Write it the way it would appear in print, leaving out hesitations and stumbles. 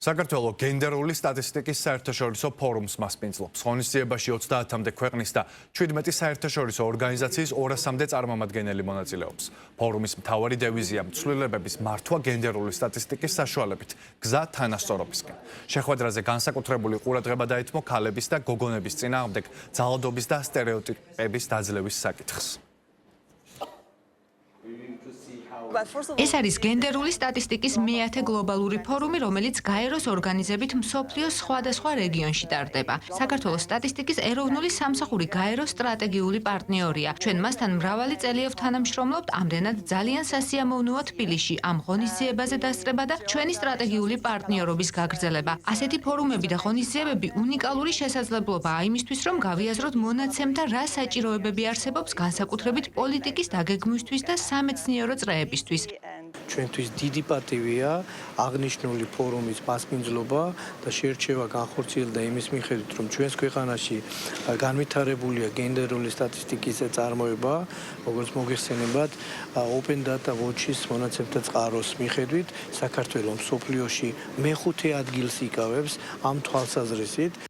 საქართველოს გენდერული სტატისტიკის საერთაშორისო ფორუმს მასპინძლობს. ღონისძიებაში 30-მდე ქვეყნის და 17 საერთაშორისო ორგანიზაციის 200-მდე წარმომადგენელი მონაწილეობს. ფორუმის მთავარი დევიზია ცვლილებების მართვა გენდერული სტატისტიკის საშუალებით, გზა თანასწორობისკენ. შეხვედრაზე განსაკუთრებული ყურადღება დაეთმო ქალების და გოგონების წინააღმდეგ ძალადობის და სტერეოტიპების დაძლევის საკითხს. ეს არის გენდერული სტატისტიკის მეათე გლობალური ფორუმი, რომელიც გაეროს ორგანიზებით მსოფლიოს სხვადასხვა რეგიონში ტარდება. საქართველოს სტატისტიკის ეროვნული სამსახური გაეროს სტრატეგიული პარტნიორია. ჩვენ მასთან მრავალი წელია თანამშრომლობთ, ამდენად ძალიან სასიამოვნოა თბილისში ამ ღონისძიებაზე დასწრება და ჩვენი სტრატეგიული პარტნიორობის გაგრძელება. ასეთი ფორუმები და ღონისძიებები უნიკალური შესაძლებლობაა იმისთვის, რომ გავიაზროთ მონაცემთა რა საჭიროებები არსებობს განსაკუთრებით პოლიტიკის დაგეგმვისთვის და სამეცნიერო წრეებისთვის. ჩვენთვის დიდი პატივია აღნიშნული ფორუმის მასპინძლობა და შერჩევა განხორციელდა იმის მიხედვით, რომ ჩვენს ქვეყანაში განვითარებულია გენდერული სტატისტიკის წარმოება, როგორც მოგეხსენებათ, Open Data Watch-ის მონაცემთა წყაროს მიხედვით საქართველოს მსოფლიოში მეხუთე ადგილს იკავებს ამ თვალსაზრისით.